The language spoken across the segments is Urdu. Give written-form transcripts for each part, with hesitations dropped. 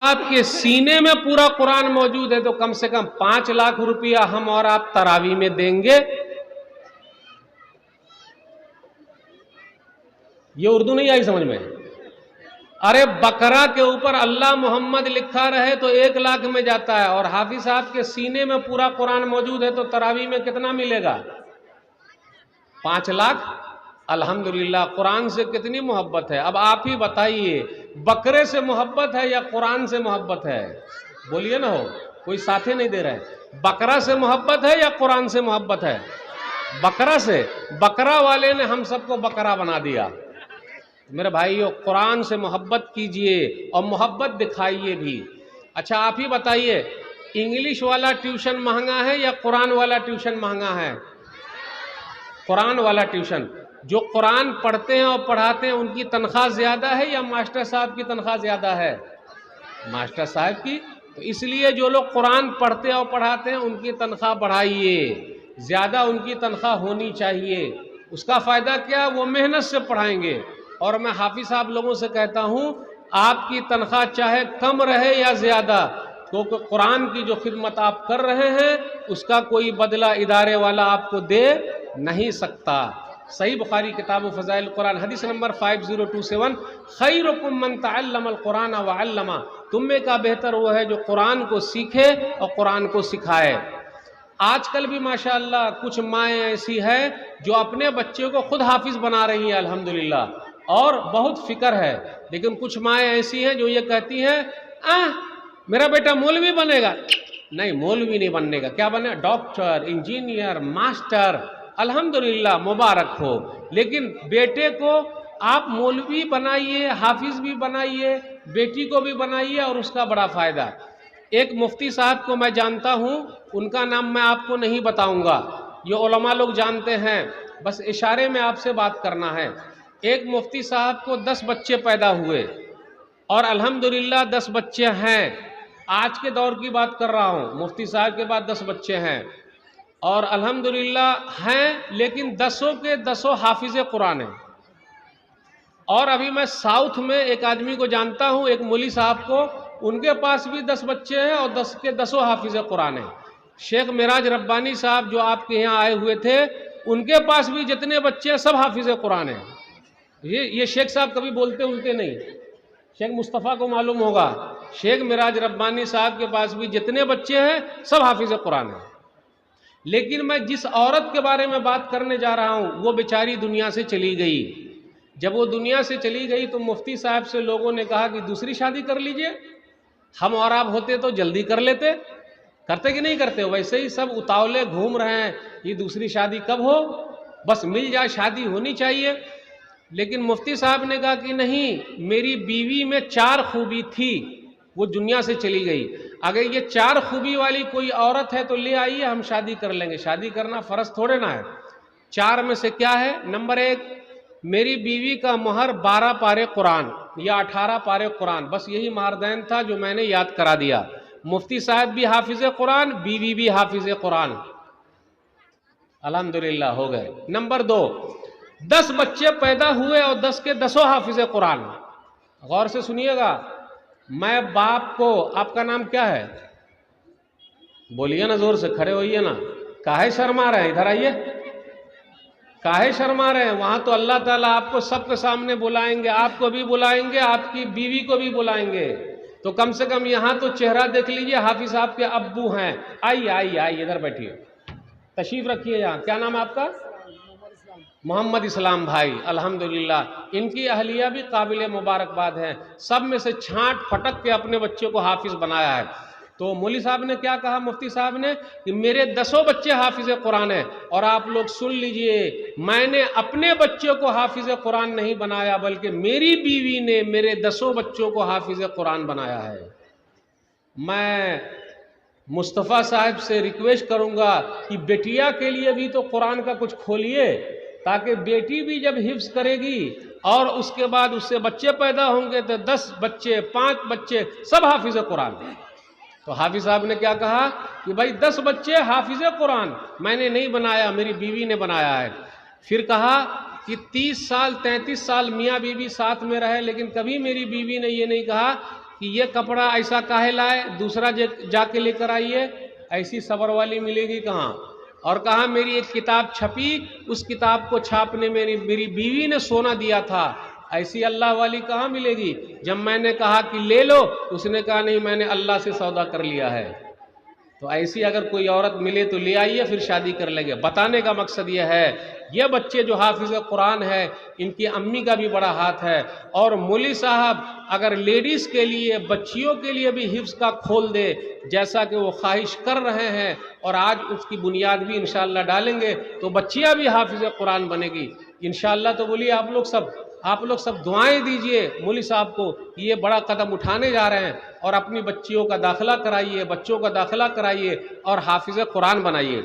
آپ کے سینے میں پورا قرآن موجود ہے تو کم سے کم 5 لاکھ روپیہ ہم اور آپ تراویح میں دیں گے. یہ اردو نہیں آئی سمجھ میں؟ ارے بقرہ کے اوپر اللہ محمد لکھا رہے تو 1 لاکھ میں جاتا ہے، اور حافظ صاحب کے سینے میں پورا قرآن موجود ہے تو تراویح میں کتنا ملے گا؟ 5 لاکھ. الحمدللہ قرآن سے کتنی محبت ہے. اب آپ ہی بتائیے، بکرے سے محبت ہے یا قرآن سے محبت ہے؟ بولیے نا. ہو کوئی ساتھی نہیں دے رہے. بکرا سے محبت ہے یا قرآن سے محبت ہے؟ بکرا سے. بکرا والے نے ہم سب کو بکرا بنا دیا. میرے بھائیو، قرآن سے محبت کیجئے اور محبت دکھائیے بھی. اچھا آپ ہی بتائیے، انگلش والا ٹیوشن مہنگا ہے یا قرآن والا ٹیوشن مہنگا ہے؟ قرآن والا ٹیوشن. جو قرآن پڑھتے ہیں اور پڑھاتے ہیں ان کی تنخواہ زیادہ ہے یا ماسٹر صاحب کی تنخواہ زیادہ ہے؟ ماسٹر صاحب کی. تو اس لیے جو لوگ قرآن پڑھتے اور پڑھاتے ہیں ان کی تنخواہ بڑھائیے، زیادہ ان کی تنخواہ ہونی چاہیے. اس کا فائدہ کیا؟ وہ محنت سے پڑھائیں گے. اور میں حافظ صاحب لوگوں سے کہتا ہوں، آپ کی تنخواہ چاہے کم رہے یا زیادہ، کیونکہ قرآن کی جو خدمت آپ کر رہے ہیں اس کا کوئی بدلہ ادارے والا آپ کو دے نہیں سکتا. صحیح بخاری کتاب و فضائل القرآن حدیث نمبر 5027، خیرکم من تعلم القرآن وعلمہ. تم میں کا بہتر وہ ہے جو قرآن کو سیکھے اور قرآن کو سکھائے. آج کل بھی ماشاءاللہ کچھ مائیں ایسی ہیں جو اپنے بچے کو خود حافظ بنا رہی ہیں الحمدللہ، اور بہت فکر ہے. لیکن کچھ مائیں ایسی ہیں جو یہ کہتی ہیں میرا بیٹا مولوی بنے گا. نہیں، مولوی نہیں بننے گا. کیا بنے؟ Doctor, engineer, master. الحمدللہ مبارک ہو. لیکن بیٹے کو آپ مولوی بنائیے، حافظ بھی بنائیے، بیٹی کو بھی بنائیے، اور اس کا بڑا فائدہ. ایک مفتی صاحب کو میں جانتا ہوں، ان کا نام میں آپ کو نہیں بتاؤں گا، یہ علماء لوگ جانتے ہیں، بس اشارے میں آپ سے بات کرنا ہے. ایک مفتی صاحب کو 10 بچے پیدا ہوئے، اور الحمدللہ 10 بچے ہیں. آج کے دور کی بات کر رہا ہوں، مفتی صاحب کے بعد 10 بچے ہیں، اور الحمدللہ ہیں، لیکن 10 کے 10 حافظ قرآن ہیں. اور ابھی میں ساؤتھ میں ایک آدمی کو جانتا ہوں، ایک مولی صاحب کو، ان کے پاس بھی 10 بچے ہیں اور 10 کے 10 حافظ قرآن ہیں. شیخ معراج ربانی صاحب جو آپ کے یہاں آئے ہوئے تھے، ان کے پاس بھی جتنے بچے ہیں سب حافظ قرآن ہیں. یہ شیخ صاحب کبھی بولتے التے نہیں. شیخ مصطفیٰ کو معلوم ہوگا، شیخ معراج ربانی صاحب کے پاس بھی جتنے بچے ہیں سب حافظ قرآن ہیں. لیکن میں جس عورت کے بارے میں بات کرنے جا رہا ہوں وہ بیچاری دنیا سے چلی گئی. جب وہ دنیا سے چلی گئی تو مفتی صاحب سے لوگوں نے کہا کہ دوسری شادی کر لیجئے. ہم اور آپ ہوتے تو جلدی کر لیتے. کرتے کہ نہیں کرتے؟ ویسے ہی سب اتاولے گھوم رہے ہیں، یہ دوسری شادی کب ہو، بس مل جائے، شادی ہونی چاہیے. لیکن مفتی صاحب نے کہا کہ نہیں، میری بیوی میں 4 خوبی تھی، وہ دنیا سے چلی گئی. اگر یہ 4 خوبی والی کوئی عورت ہے تو لے آئیے، ہم شادی کر لیں گے. شادی کرنا فرض تھوڑے نہ ہے. 4 میں سے کیا ہے؟ نمبر 1، میری بیوی کا مہر 12 پارے قرآن یا 18 پارے قرآن. بس یہی مہردین تھا جو میں نے یاد کرا دیا. مفتی صاحب بھی حافظ قرآن، بیوی بھی حافظ قرآن، الحمدللہ ہو گئے. نمبر 2، 10 بچے پیدا ہوئے اور 10 کے 10 حافظ قرآن. غور سے سنیے گا. میں باپ کو، آپ کا نام کیا ہے؟ بولیے نا، زور سے کھڑے ہوئیے نا. کاہے شرما رہے ہیں؟ ادھر آئیے. کاہے شرما رہے ہیں؟ وہاں تو اللہ تعالیٰ آپ کو سب کے سامنے بلائیں گے، آپ کو بھی بلائیں گے، آپ کی بیوی کو بھی بلائیں گے. تو کم سے کم یہاں تو چہرہ دیکھ لیجئے. حافظ صاحب کے ابو ہیں. آئیے آئیے آئیے، ادھر بیٹھیے، تشریف رکھیے یہاں. کیا نام ہے آپ کا؟ محمد اسلام بھائی. الحمدللہ ان کی اہلیہ بھی قابل مبارکباد ہیں. سب میں سے چھانٹ پھٹک کے اپنے بچے کو حافظ بنایا ہے. تو مولی صاحب نے کیا کہا، مفتی صاحب نے، کہ میرے 10 بچے حافظ قرآن ہیں. اور آپ لوگ سن لیجئے، میں نے اپنے بچے کو حافظ قرآن نہیں بنایا، بلکہ میری بیوی نے میرے 10 بچوں کو حافظ قرآن بنایا ہے. میں مصطفیٰ صاحب سے ریکویسٹ کروں گا کہ بیٹیا کے لیے بھی تو قرآن کا کچھ کھولیے، تاکہ بیٹی بھی جب حفظ کرے گی اور اس کے بعد اس سے بچے پیدا ہوں گے تو 10 بچے، 5 بچے سب حافظ قرآن. تو حافظ صاحب نے کیا کہا کہ بھائی 10 بچے حافظ قرآن میں نے نہیں بنایا، میری بیوی نے بنایا ہے. پھر کہا کہ 30 سال 33 سال میاں بیوی ساتھ میں رہے، لیکن کبھی میری بیوی نے یہ نہیں کہا کہ یہ کپڑا ایسا کاہے لائے، دوسرا جا کے لے کر آئیے، ایسی صبر والی ملے گی کہاں؟ اور کہا میری ایک کتاب چھپی، اس کتاب کو چھاپنے میری بیوی نے سونا دیا تھا، ایسی اللہ والی کہاں ملے گی؟ جب میں نے کہا کہ لے لو، اس نے کہا نہیں میں نے اللہ سے سودا کر لیا ہے۔ تو ایسی اگر کوئی عورت ملے تو لے آئیے، پھر شادی کر لیں گے۔ بتانے کا مقصد یہ ہے، یہ بچے جو حافظ قرآن ہے ان کی امی کا بھی بڑا ہاتھ ہے، اور مولوی صاحب اگر لیڈیز کے لیے، بچیوں کے لیے بھی حفظ کا کھول دے، جیسا کہ وہ خواہش کر رہے ہیں، اور آج اس کی بنیاد بھی انشاءاللہ ڈالیں گے تو بچیاں بھی حافظ قرآن بنے گی انشاءاللہ۔ تو بولیے آپ لوگ سب دعائیں دیجئے مولوی صاحب کو، یہ بڑا قدم اٹھانے جا رہے ہیں، اور اپنی بچیوں کا داخلہ کرائیے، بچوں کا داخلہ کرائیے اور حافظ قرآن بنائیے۔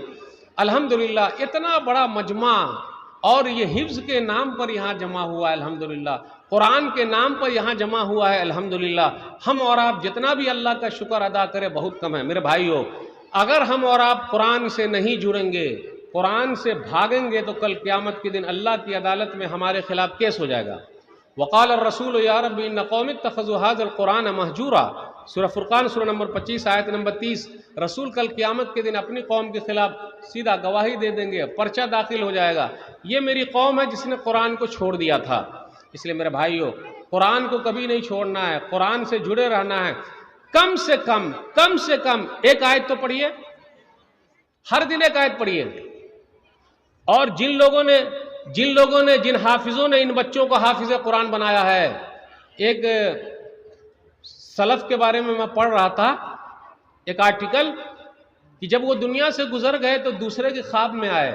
الحمدللہ اتنا بڑا مجمع، اور یہ حفظ کے نام پر یہاں جمع ہوا ہے، الحمدللہ قرآن کے نام پر یہاں جمع ہوا ہے، الحمدللہ۔ ہم اور آپ جتنا بھی اللہ کا شکر ادا کرے بہت کم ہے۔ میرے بھائیو، اگر ہم اور آپ قرآن سے نہیں جڑیں گے، قرآن سے بھاگیں گے، تو کل قیامت کے دن اللہ کی عدالت میں ہمارے خلاف کیس ہو جائے گا۔ وقال الرسول یا رب ان قوم اتخذوا هذا القرآن مہجورا، سورہ فرقان سورہ نمبر 25 آیت نمبر 30۔ رسول کل قیامت کے دن اپنی قوم کے خلاف سیدھا گواہی دے دیں گے، پرچہ داخل ہو جائے گا، یہ میری قوم ہے جس نے قرآن کو چھوڑ دیا تھا۔ اس لیے میرے بھائیو، قرآن کو کبھی نہیں چھوڑنا ہے، قرآن سے جڑے رہنا ہے۔ کم سے کم ایک آیت تو پڑھیے، ہر دن ایک آیت پڑھیے۔ اور جن حافظوں نے ان بچوں کو حافظ قرآن بنایا ہے، ایک سلف کے بارے میں پڑھ رہا تھا ایک آرٹیکل، کہ جب وہ دنیا سے گزر گئے تو دوسرے کے خواب میں آئے،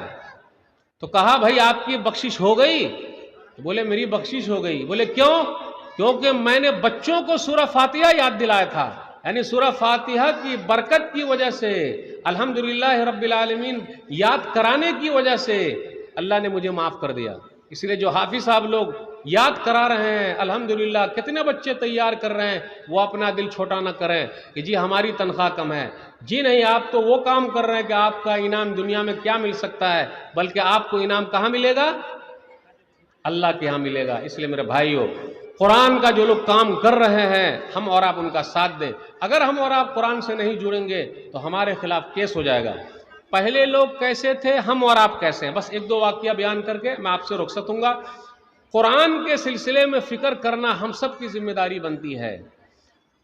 تو کہا بھائی آپ کی بخشش ہو گئی؟ تو بولے میری بخشش ہو گئی۔ بولے کیوں؟ کیونکہ میں نے بچوں کو سورہ فاتحہ یاد دلایا تھا، یعنی سورہ فاتحہ کی برکت کی وجہ سے، الحمدللہ رب العالمین یاد کرانے کی وجہ سے اللہ نے مجھے معاف کر دیا۔ اس لیے جو حافظ صاحب لوگ یاد کرا رہے ہیں، الحمدللہ کتنے بچے تیار کر رہے ہیں، وہ اپنا دل چھوٹا نہ کریں کہ جی ہماری تنخواہ کم ہے، جی نہیں، آپ تو وہ کام کر رہے ہیں کہ آپ کا انعام دنیا میں کیا مل سکتا ہے، بلکہ آپ کو انعام کہاں ملے گا؟ اللہ کے ہاں ملے گا۔ اس لیے میرے بھائیو، قرآن کا جو لوگ کام کر رہے ہیں، ہم اور آپ ان کا ساتھ دیں۔ اگر ہم اور آپ قرآن سے نہیں جڑیں گے تو ہمارے خلاف کیس ہو جائے گا۔ پہلے لوگ کیسے تھے، ہم اور آپ کیسے ہیں، بس ایک دو واقعہ بیان کر کے میں آپ سے رخصت ہوں گا۔ قرآن کے سلسلے میں فکر کرنا ہم سب کی ذمہ داری بنتی ہے۔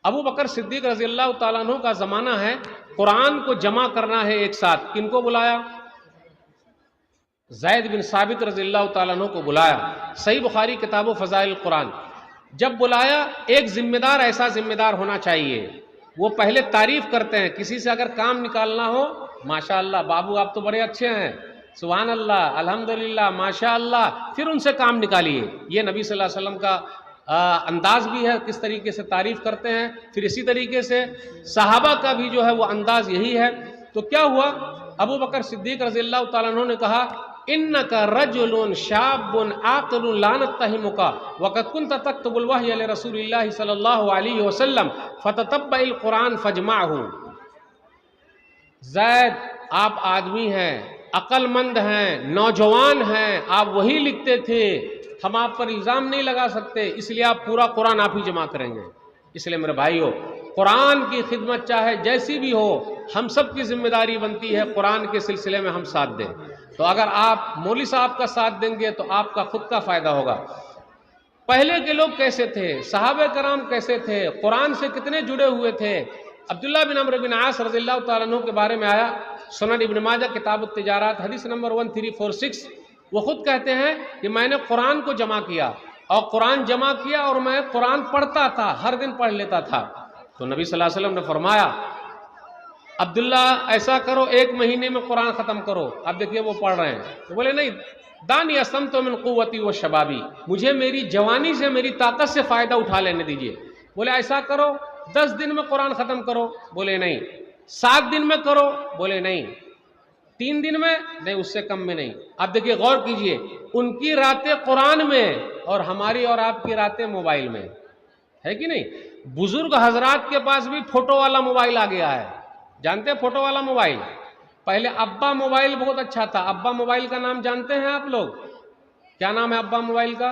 ابو بکر صدیق رضی اللہ تعالیٰ عنہ کا زمانہ ہے، قرآن کو جمع کرنا ہے ایک ساتھ، کن کو بلایا؟ زید بن ثابت رضی اللہ تعالیٰ عنہ کو بلایا۔ صحیح بخاری کتاب و فضائل القرآن۔ جب بلایا، ایک ذمہ دار ایسا ذمہ دار ہونا چاہیے، وہ پہلے تعریف کرتے ہیں، کسی سے اگر کام نکالنا ہو، ماشاءاللہ بابو آپ تو بڑے اچھے ہیں، سبحان اللہ، الحمدللہ، ماشاءاللہ، پھر ان سے کام نکالیے۔ یہ نبی صلی اللہ علیہ وسلم کا انداز بھی ہے، کس طریقے سے تعریف کرتے ہیں۔ پھر اسی طریقے سے صحابہ کا بھی جو ہے وہ انداز یہی ہے۔ تو کیا ہوا؟ ابو بکر صدیق رضی اللہ تعالیٰ عنہ نے کہا انک رجل شاب عاقل لا نتهمک وقد كنت تكتب الوحی لرسول اللہ صلی اللہ علیہ وسلم فتتبع القرآن فاجمعه۔ زید، آپ آدمی ہیں، عقل مند ہیں، نوجوان ہیں، آپ وہی لکھتے تھے، ہم آپ پر الزام نہیں لگا سکتے، اس لیے آپ پورا قرآن آپ ہی جمع کریں گے۔ اس لیے میرے بھائیو، قرآن کی خدمت چاہے جیسی بھی ہو، ہم سب کی ذمہ داری بنتی ہے قرآن کے سلسلے میں ہم ساتھ دیں۔ تو اگر آپ مولوی صاحب کا ساتھ دیں گے تو آپ کا خود کا فائدہ ہوگا۔ پہلے کے لوگ کیسے تھے، صحابہ کرام کیسے تھے، قرآن سے کتنے جڑے ہوئے تھے۔ عبداللہ بن عمرو بن عاص رضی اللہ تعالیٰ عنہ کے بارے میں آیا، سنن ابن ماجہ کتاب التجارات حدیث نمبر 1346، وہ خود کہتے ہیں کہ میں نے قرآن کو جمع کیا، اور قرآن جمع کیا اور میں قرآن پڑھتا تھا، ہر دن پڑھ لیتا تھا۔ تو نبی صلی اللہ علیہ وسلم نے فرمایا عبداللہ ایسا کرو، ایک مہینے میں قرآن ختم کرو۔ اب دیکھیے وہ پڑھ رہے ہیں، تو بولے نہیں، دانی اسلمت من قوتی و شبابی، مجھے میری جوانی سے، میری طاقت سے فائدہ اٹھا لینے دیجئے۔ بولے ایسا کرو 10 دن میں قرآن ختم کرو۔ بولے نہیں۔ 7 دن میں کرو۔ بولے نہیں۔ 3 دن میں نہیں، اس سے کم میں نہیں۔ اب دیکھیے غور کیجئے، ان کی راتیں قرآن میں اور ہماری اور آپ کی راتیں موبائل میں، ہے کہ نہیں؟ بزرگ حضرات کے پاس بھی فوٹو والا موبائل آ گیا ہے، جانتے ہیں فوٹو والا موبائل؟ پہلے ابا موبائل بہت اچھا تھا۔ ابا موبائل کا نام جانتے ہیں آپ لوگ؟ کیا نام ہے ابا موبائل کا؟